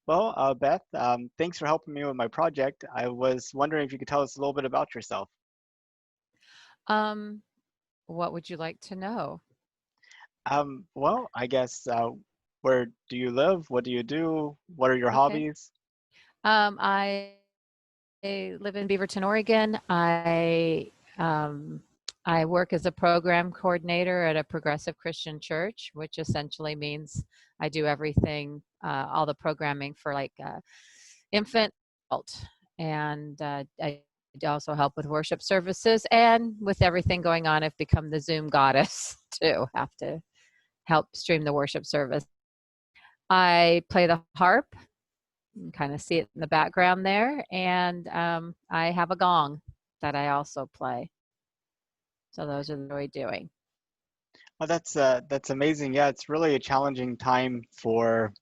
Beth, thanks for helping me with my project. I was wondering if you could tell us a little bit about yourself. Um, what would you like to know? I guess where do you live? What do you do? What are your Okay. hobbies? I live in Beaverton, Oregon. I work as a program coordinator at a progressive Christian church, which essentially means I do everything, all the programming for infant, adult, and I also help with worship services and with everything going on. I've become the Zoom goddess too. Have to help stream the worship service. I play the harp. You can kind of see it in the background there. And I have a gong that I also play. So those are the we're doing. Oh, that's amazing. Yeah, it's really a challenging time for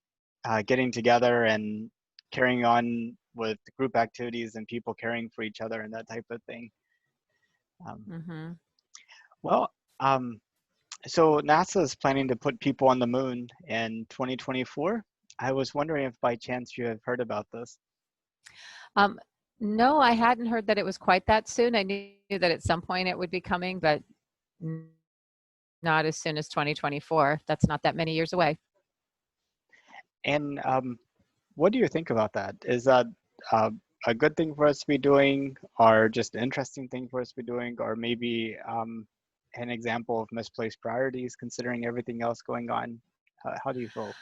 getting together and carrying on with group activities and people caring for each other and that type of thing. Um, Hmm. well, um, So NASA is planning to put people on the moon in 2024. I was wondering if by chance you have heard about this. Um, no, I hadn't heard that it was quite that soon. I knew that at some point it would be coming, but not as soon as 2024. That's not that many years away. And what do you think about that? Is that uh, a good thing for us to be doing, or just an interesting thing for us to be doing, or maybe an example of misplaced priorities considering everything else going on? How do you feel?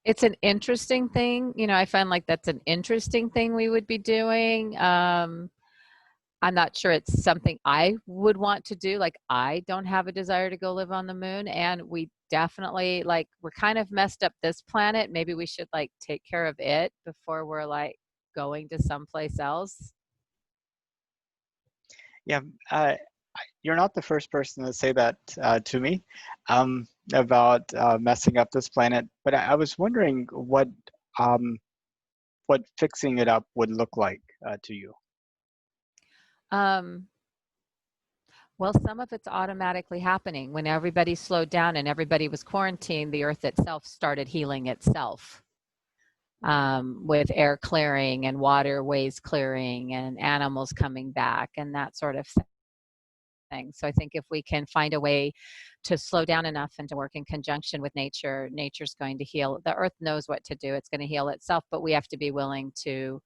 It's an interesting thing. I find like that's an interesting thing we would be doing. I'm not sure it's something I would want to do. Like, I don't have a desire to go live on the moon. And we definitely, like, we're kind of messed up this planet. Maybe we should, like, take care of it before we're, like, going to someplace else. Yeah, uh, you're not the first person to say that to me about messing up this planet, but I was wondering um, what fixing it up would look like to you. Um, well, some of it's automatically happening. When everybody slowed down and everybody was quarantined, the earth itself started healing itself. With air clearing and waterways clearing and animals coming back and that sort of thing. So I think if we can find a way to slow down enough and to work in conjunction with nature, nature's going to heal. The earth knows what to do. It's going to heal itself, but we have to be willing to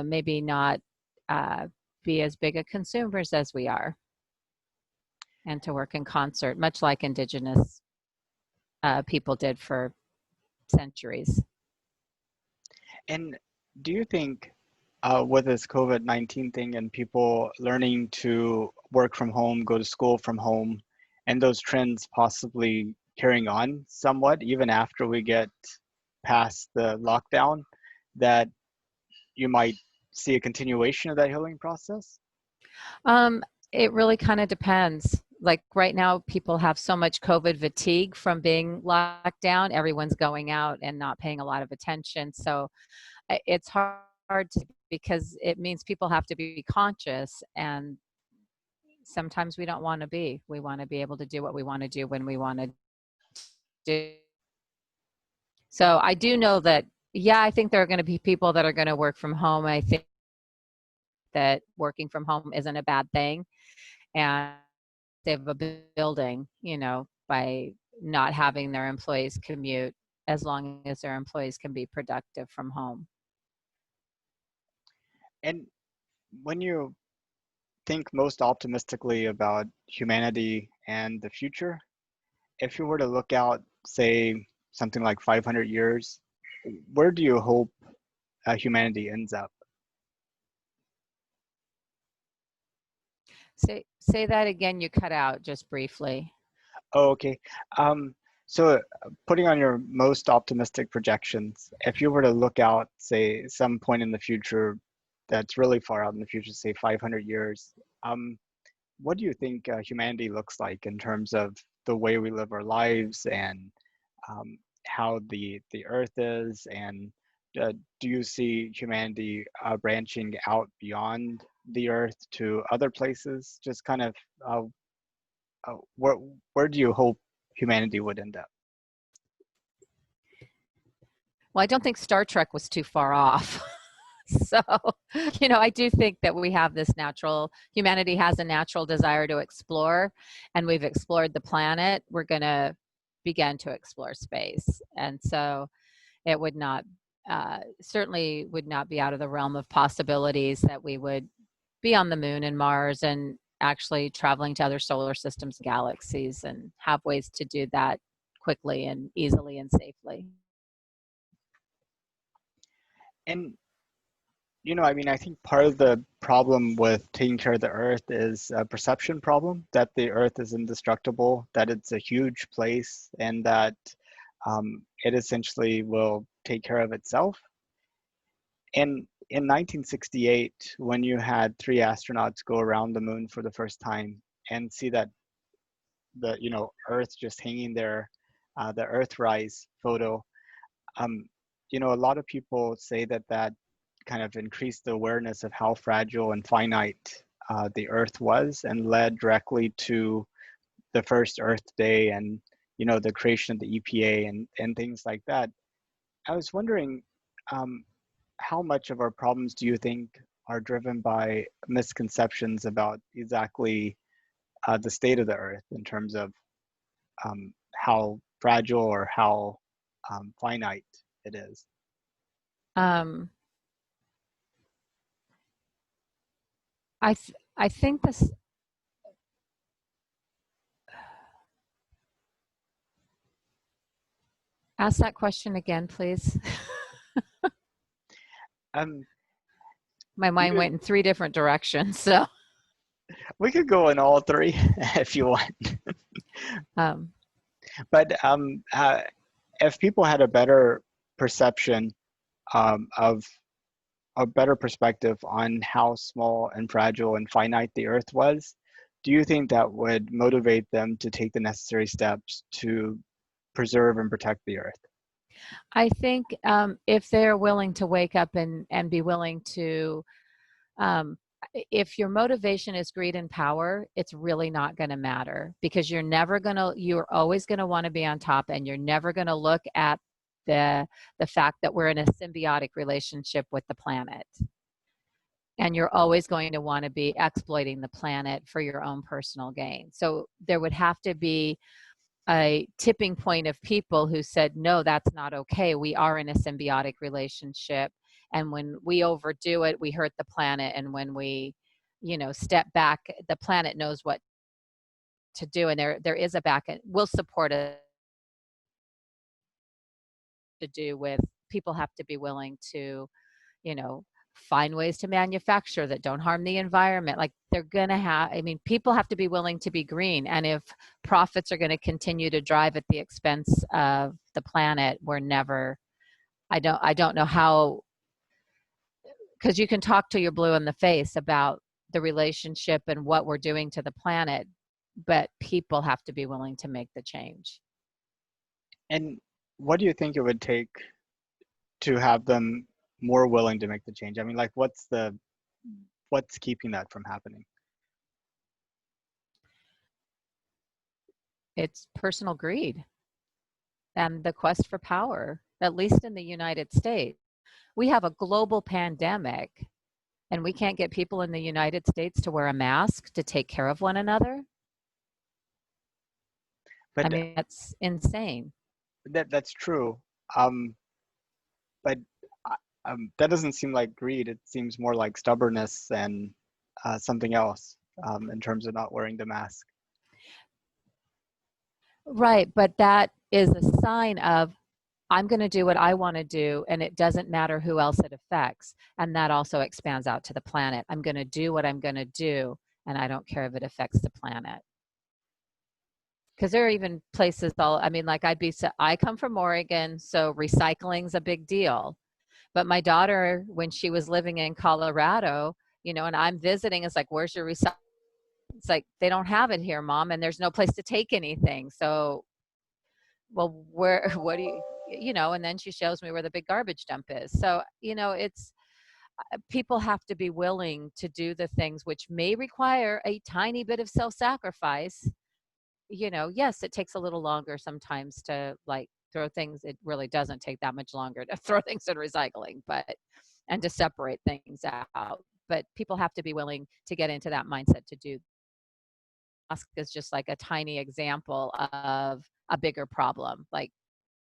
maybe not uh, be as big a consumers as we are and to work in concert, much like indigenous people did for centuries. And do you think with this COVID-19 thing and people learning to work from home, go to school from home, and those trends possibly carrying on somewhat even after we get past the lockdown, that you might see a continuation of that healing process? Um, it really kind of depends. Like right now, people have so much COVID fatigue from being locked down. Everyone's going out and not paying a lot of attention. So it's hard to, because it means people have to be conscious. And sometimes we don't want to be. We want to be able to do what we want to do when we want to do. So I do know that, yeah, I think there are going to be people that are going to work from home. I think that working from home isn't a bad thing. And save a building, by not having their employees commute as long as their employees can be productive from home. And when you think most optimistically about humanity and the future, if you were to look out, say, something like 500 years, where do you hope humanity ends up? Say that again. You cut out just briefly. Oh, okay. Um, Putting on your most optimistic projections, if you were to look out, say, some point in the future that's really far out in the future, say 500 years, um, what do you think humanity looks like in terms of the way we live our lives and how the earth is? And do you see humanity branching out beyond the earth to other places? Just kind of uh, where do you hope humanity would end up? Well, I don't think Star Trek was too far off. So, I do think that we have this humanity has a natural desire to explore, and we've explored the planet. We're going to begin to explore space. And so it would not, certainly would not be out of the realm of possibilities that we would be on the moon and Mars and actually traveling to other solar systems, galaxies, and have ways to do that quickly and easily and safely. And I mean, I think part of the problem with taking care of the Earth is a perception problem that the Earth is indestructible, that it's a huge place, and that it essentially will take care of itself. And in 1968, when you had three astronauts go around the moon for the first time and see that Earth just hanging there, the Earthrise photo, um, a lot of people say that that kind of increased the awareness of how fragile and finite the Earth was, and led directly to the first Earth Day and the creation of the EPA and things like that. I was wondering, um, how much of our problems do you think are driven by misconceptions about exactly the state of the Earth in terms of how fragile or how finite it is? Um, I think this. Ask that question again, please. Um, My you mind could, went in three different directions. So, we could go in all three if you want, um, but if people had a better perception of a better perspective on how small and fragile and finite the Earth was, do you think that would motivate them to take the necessary steps to preserve and protect the Earth? I think if they're willing to wake up and be willing to, um, if your motivation is greed and power, it's really not going to matter, because you're always going to want to be on top, and you're never going to look at the fact that we're in a symbiotic relationship with the planet. And you're always going to want to be exploiting the planet for your own personal gain. So there would have to be a tipping point of people who said, no, that's not okay. We are in a symbiotic relationship. And when we overdo it, we hurt the planet. And when we, step back, the planet knows what to do. And there is a back end. We'll support it to do with people have to be willing to, you know, find ways to manufacture that don't harm the environment. Like they're going to have, I mean, people have to be willing to be green. And if profits are going to continue to drive at the expense of the planet, we're never, I don't know how, because you can talk till you're blue in the face about the relationship and what we're doing to the planet, but people have to be willing to make the change. And what do you think it would take to have them more willing to make the change? I mean, like, what's keeping that from happening? It's personal greed and the quest for power, at least in the United States. We have a global pandemic, and we can't get people in the United States to wear a mask to take care of one another. I But mean, that's insane. that's true. Um, but that doesn't seem like greed. It seems more like stubbornness and something else in terms of not wearing the mask. Right, but that is a sign of I'm going to do what I want to do, and it doesn't matter who else it affects. And that also expands out to the planet. I'm going to do what I'm going to do, and I don't care if it affects the planet. Because there are even places, I mean, like I come from Oregon, so recycling's a big deal. But my daughter, when she was living in Colorado, and I'm visiting, it's like, where's your recycling? It's like, they don't have it here, Mom, and there's no place to take anything. So, well, where, what do and then she shows me where the big garbage dump is. So, it's, people have to be willing to do the things which may require a tiny bit of self-sacrifice. Yes, it takes a little longer sometimes to like throw things, it really doesn't take that much longer to throw things in recycling, but and to separate things out. But people have to be willing to get into that mindset to do. Mask is just like a tiny example of a bigger problem. Like,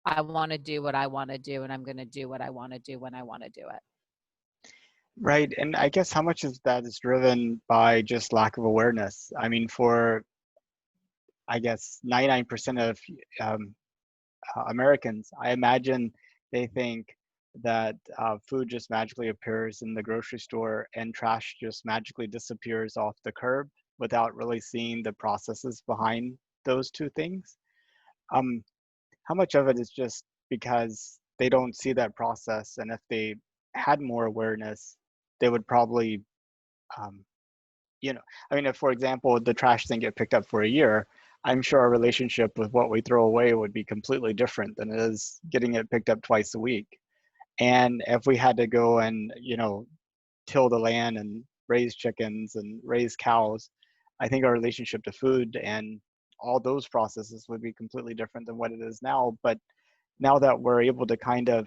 I want to do what I want to do, and I'm going to do what I want to do when I want to do it. Right. And I guess how much of that is driven by just lack of awareness? I mean, for I guess 99% of um, Americans, I imagine they think that food just magically appears in the grocery store and trash just magically disappears off the curb without really seeing the processes behind those two things. Um, how much of it is just because they don't see that process, and if they had more awareness, they would probably, um, you know, I mean, if for example the trash didn't get picked up for a year, I'm sure our relationship with what we throw away would be completely different than it is getting it picked up twice a week. And if we had to go and, till the land and raise chickens and raise cows, I think our relationship to food and all those processes would be completely different than what it is now. But now that we're able to kind of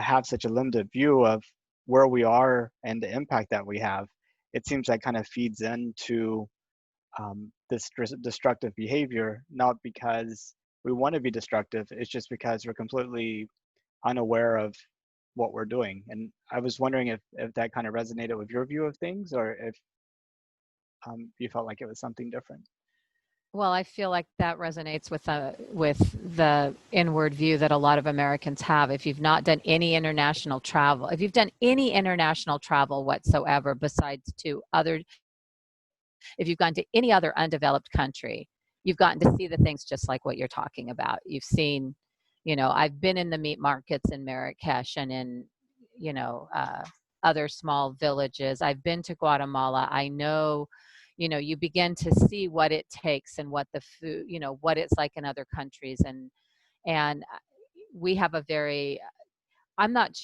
have such a limited view of where we are and the impact that we have, it seems that kind of feeds into this destructive behavior, not because we want to be destructive, it's just because we're completely unaware of what we're doing. And I was wondering if that kind of resonated with your view of things, or if you felt like it was something different. Well, I feel like that resonates with the inward view that a lot of Americans have. If you've not done any international travel, if you've done any international travel whatsoever, besides to other, if you've gone to any other undeveloped country, you've gotten to see the things just like what you're talking about. You've seen, I've been in the meat markets in Marrakesh and in, you know, uh, other small villages. I've been to Guatemala. I know, you begin to see what it takes and what the food, what it's like in other countries. And we have a very, I'm not,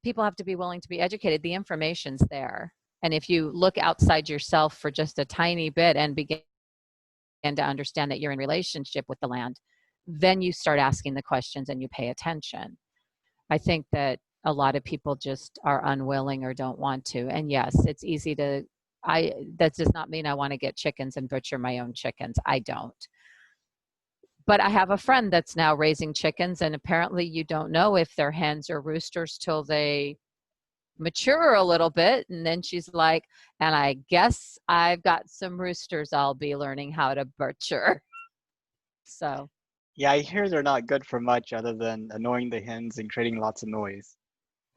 people have to be willing to be educated. The information's there. And if you look outside yourself for just a tiny bit and begin to understand that you're in relationship with the land, then you start asking the questions and you pay attention. I think that a lot of people just are unwilling or don't want to. And yes, it's easy to, that does not mean I want to get chickens and butcher my own chickens. I don't. But I have a friend that's now raising chickens, and apparently you don't know if they're hens or roosters till they mature a little bit. And then she's like, and I guess I've got some roosters I'll be learning how to butcher. So, Yeah, I hear they're not good for much other than annoying the hens and creating lots of noise.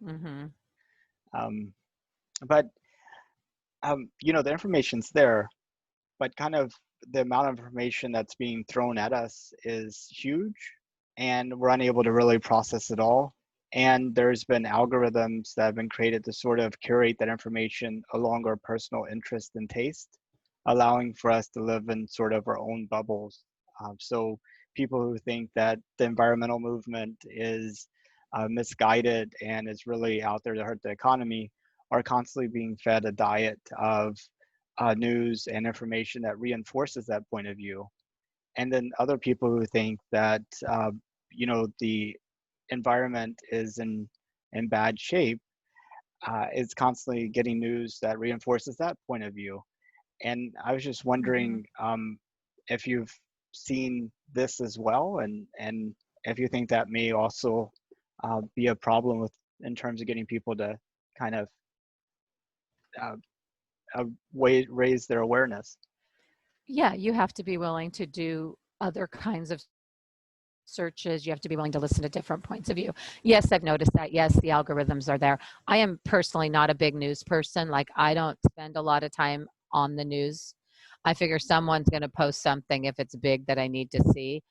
mm-hmm, Um, but the information's there, but kind of the amount of information that's being thrown at us is huge, and we're unable to really process it all. And there's been algorithms that have been created to sort of curate that information along our personal interest and taste, allowing for us to live in sort of our own bubbles. So people who think that the environmental movement is misguided and is really out there to hurt the economy are constantly being fed a diet of news and information that reinforces that point of view. And then other people who think that the environment is in bad shape is constantly getting news that reinforces that point of view. And I was just mm-hmm. wondering if you've seen this as well, and if you think that may also be a problem with in terms of getting people to kind of uh, raise their awareness. Yeah, you have to be willing to do other kinds of searches. You have to be willing to listen to different points of view. Yes, I've noticed that. Yes, the algorithms are there. I am personally not a big news person. Like, I don't spend a lot of time on the news. I figure someone's going to post something if it's big that I need to see.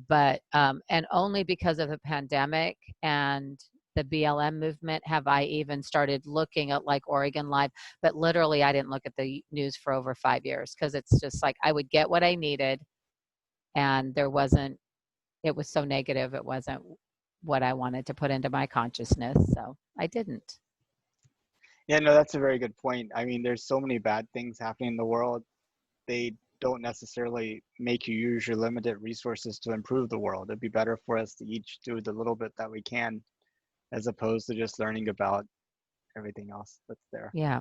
But, and only because of the pandemic and the BLM movement have I even started looking at like Oregon Live. But literally, I didn't look at the news for over 5 years because it's just like I would get what I needed, and there wasn't, it was so negative, it wasn't what I wanted to put into my consciousness, so I didn't. Yeah, no, that's a very good point. I mean, there's so many bad things happening in the world. They don't necessarily make you use your limited resources to improve the world. It'd be better for us to each do the little bit that we can, as opposed to just learning about everything else that's there. Yeah.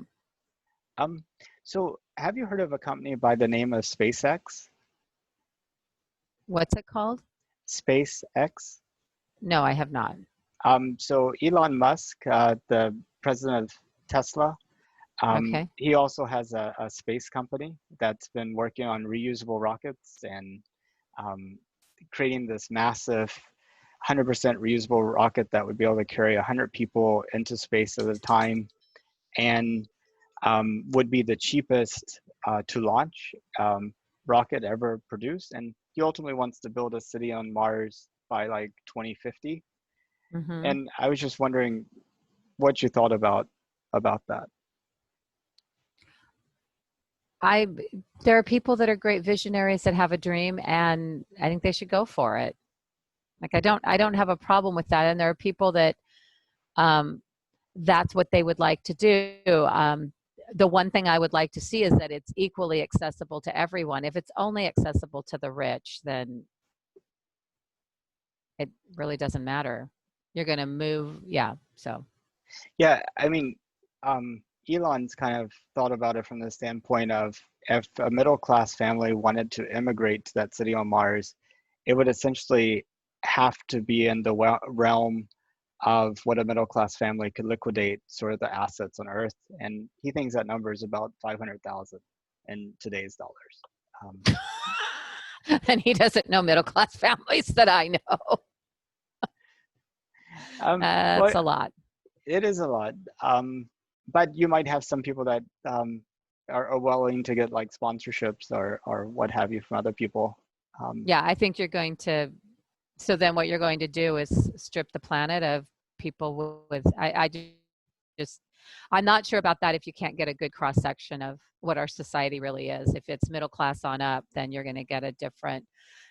Um, so have you heard of a company by the name of SpaceX? What's it called? SpaceX. No, I have not. So Elon Musk, the president of Tesla, Okay. he also has a space company that's been working on reusable rockets and um, creating this massive 100% reusable rocket that would be able to carry 100 people into space at a time and would be the cheapest to launch rocket ever produced. And he ultimately wants to build a city on Mars by like 2050. Hmm. And I was just wondering what you thought about that. I there are people that are great visionaries that have a dream, and I think they should go for it. Like I don't have a problem with that. And there are people that um, that's what they would like to do. The one thing I would like to see is that it's equally accessible to everyone. If it's only accessible to the rich, then it really doesn't matter. You're going to move, yeah. So Yeah, I mean, Elon's kind of thought about it from the standpoint of if a middle class family wanted to immigrate to that city on Mars, it would essentially have to be in the realm of what a middle class family could liquidate sort of the assets on Earth. And he thinks that number is about 500,000 in today's dollars. Um, and he doesn't know middle class families that I know. well, That's a lot. it is a lot. But you might have some people that are willing to get like sponsorships or what have you from other people. Um, Yeah, I think you're going to. So then, what you're going to do is strip the planet of people with. I just, I'm not sure about that. If you can't get a good cross section of what our society really is, if it's middle class on up, then you're going to get a different.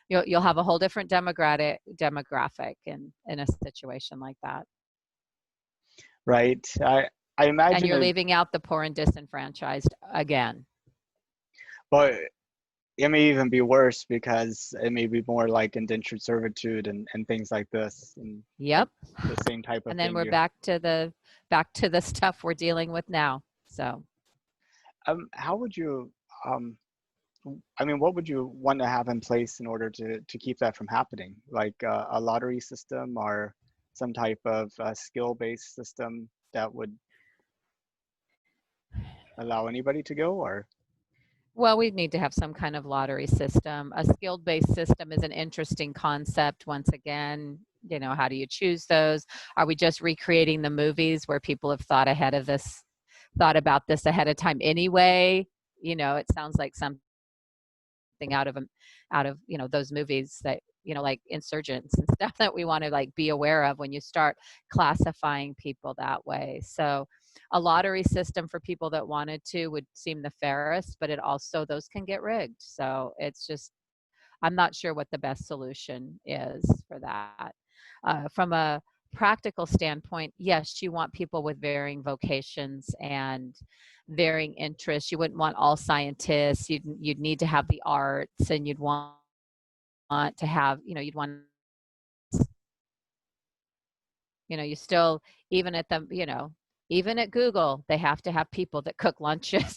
You'll have a whole different demographic in a situation like that. right. I And imagine you're it, leaving out the poor and disenfranchised again. but it may even be worse because it may be more like indentured servitude and things like this and the, Yep. the same type of And then thing we're you. back to the stuff we're dealing with now. So How would you um, I mean, what would you want to have in place in order to keep that from happening? Like a lottery system or some type of skill-based system that would allow anybody to go, or well, we need to have some kind of lottery system. A skilled based system is an interesting concept. Once again, how do you choose those? Are we just recreating the movies where people have thought about this ahead of time anyway? It sounds like something out of those movies that like insurgents and stuff that we want to like be aware of when you start classifying people that way. So a lottery system for people that wanted to would seem the fairest, but it also those can get rigged. So it's just I'm not sure what the best solution is for that. From a practical standpoint, yes, you want people with varying vocations and varying interests. You wouldn't want all scientists. You'd need to have the arts, and you'd want to have, you'd want, you still, even at the, even at Google, they have to have people that cook lunches.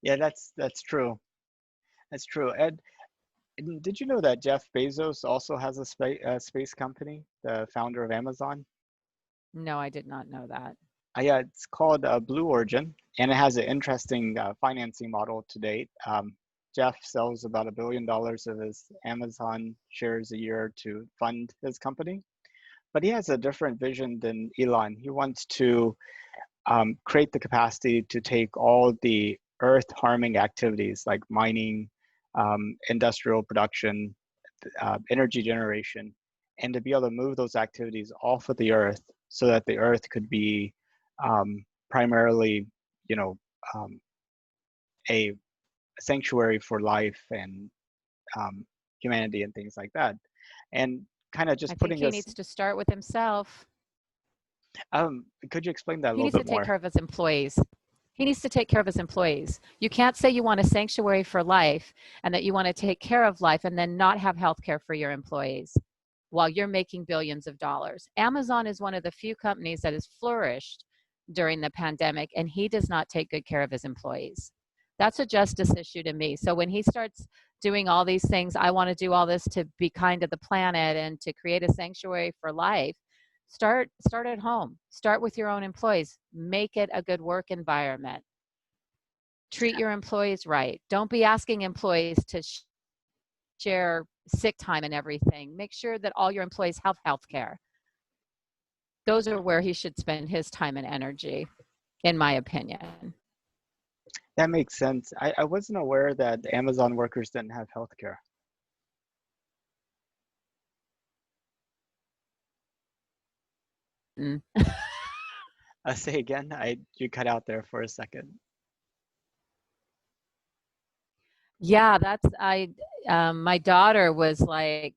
yeah, that's true. That's true. And did you know that Jeff Bezos also has a space company, the founder of Amazon? No, I did not know that. Yeah, it's called Blue Origin, and it has an interesting financing model to date. Jeff sells about $1 billion of his Amazon shares a year to fund his company, but he has a different vision than Elon. He wants to create the capacity to take all the earth harming activities like mining, industrial production, energy generation, and to be able to move those activities off of the earth so that the earth could be primarily, you know, um, a sanctuary for life and humanity and things like that. And kind of I just think putting he us, needs to start with himself. could you explain that a He little needs to bit take more? care of his employees. He needs to take care of his employees. You can't say you want a sanctuary for life and that you want to take care of life and then not have health care for your employees while you're making billions of dollars. Amazon is one of the few companies that has flourished during the pandemic, and he does not take good care of his employees. That's a justice issue to me. So when he starts doing all these things, I want to do all this to be kind to the planet and to create a sanctuary for life. Start at home. Start with your own employees. Make it a good work environment. Treat your employees right. Don't be asking employees to share sick time and everything. Make sure that all your employees have health care. Those are where he should spend his time and energy, in my opinion. That makes sense. I wasn't aware that Amazon workers didn't have healthcare. Mm. Say again, you cut out there for a second. Yeah, that's my daughter was like,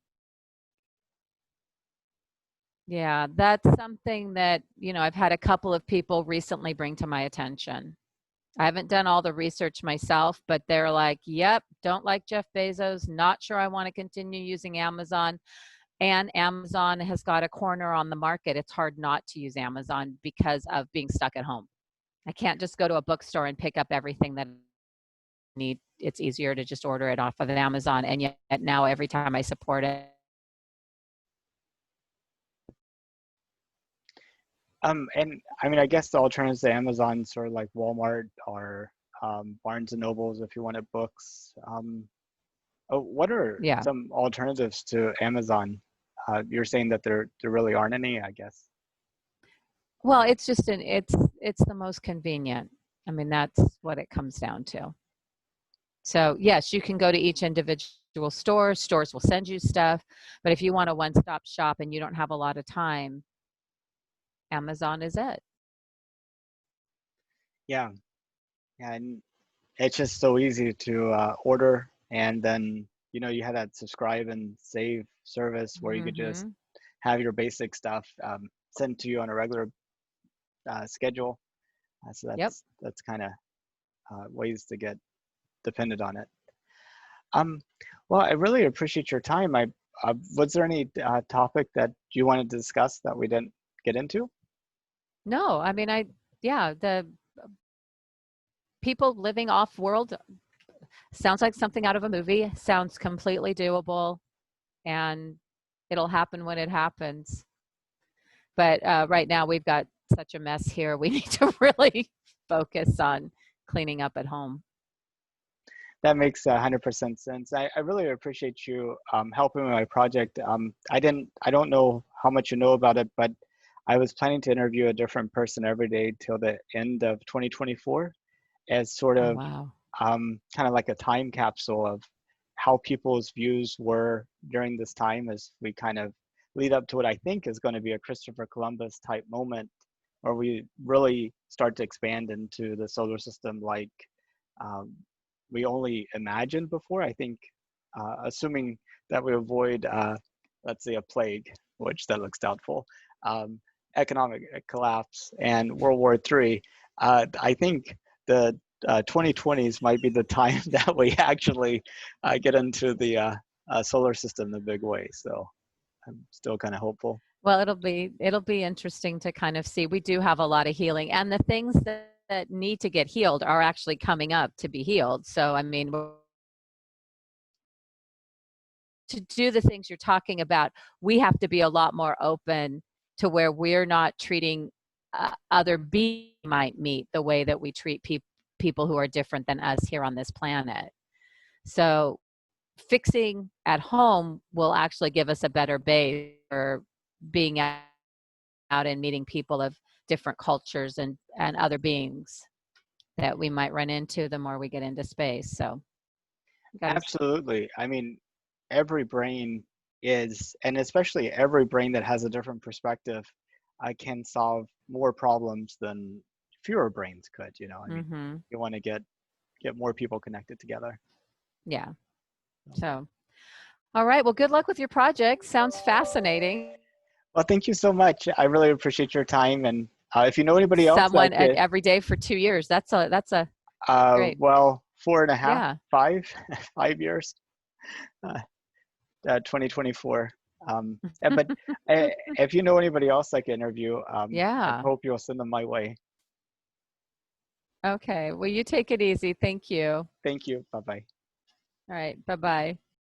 yeah, that's something that, I've had a couple of people recently bring to my attention. I haven't done all the research myself, but they're like, yep, don't like Jeff Bezos, not sure I want to continue using Amazon. And Amazon has got a corner on the market. It's hard not to use Amazon because of being stuck at home. I can't just go to a bookstore and pick up everything that I need. It's easier to just order it off of Amazon. And yet now every time I support it. And I mean, I guess the alternatives to Amazon, sort of like Walmart or Barnes and Nobles, if you wanted books. What are Yeah. some alternatives to Amazon? You're saying that there really aren't any, I guess. Well, it's just it's the most convenient. I mean, that's what it comes down to. So yes, you can go to each individual store. Stores will send you stuff, but if you want a one-stop shop and you don't have a lot of time, Amazon is it. Yeah, yeah, and it's just so easy to order, and then you had that subscribe and save service where you could just Mm-hmm. have your basic stuff sent to you on a regular schedule. So Yep. that's kind of ways to get dependent on it. Um, well, I really appreciate your time. Was there any topic that you wanted to discuss that we didn't get into? No, I mean, yeah, the people living off world sounds like something out of a movie, sounds completely doable, and it'll happen when it happens. But right now we've got such a mess here. We need to really focus on cleaning up at home. That makes 100% sense. I really appreciate you helping with my project. I don't know how much you know about it, but I was planning to interview a different person every day till the end of 2024 as sort Oh, of wow. kind of like a time capsule of how people's views were during this time as we kind of lead up to what I think is going to be a Christopher Columbus type moment where we really start to expand into the solar system like um, we only imagined before. I think, assuming that we avoid, let's say, a plague, which that looks doubtful, um, economic collapse, and World War III, I think the 2020s might be the time that we actually get into the solar system in a big way. So I'm still kind of hopeful. Well, it'll be interesting to kind of see. We do have a lot of healing, and the things that need to get healed are actually coming up to be healed. So, I mean, to do the things you're talking about, we have to be a lot more open to where we're not treating other beings might meet the way that we treat people who are different than us here on this planet. So fixing at home will actually give us a better base for being out and meeting people of different cultures and other beings that we might run into the more we get into space. So you got to. Absolutely. I mean, every brain is, and especially every brain that has a different perspective, can solve more problems than fewer brains could. I mean, Mm-hmm. you want to get more people connected together. Yeah. So, all right. Well, good luck with your project. Sounds fascinating. Well, thank you so much. I really appreciate your time, and If you know anybody else that Someone at could, every day for 2 years. That's a great. well, 4.5, Yeah. 5, 5 years, uh, 2024. But if you know anybody else I can interview, I Yeah. hope you'll send them my way. Okay. Well, you take it easy. Thank you. Thank you. Bye bye. All right. Bye-bye.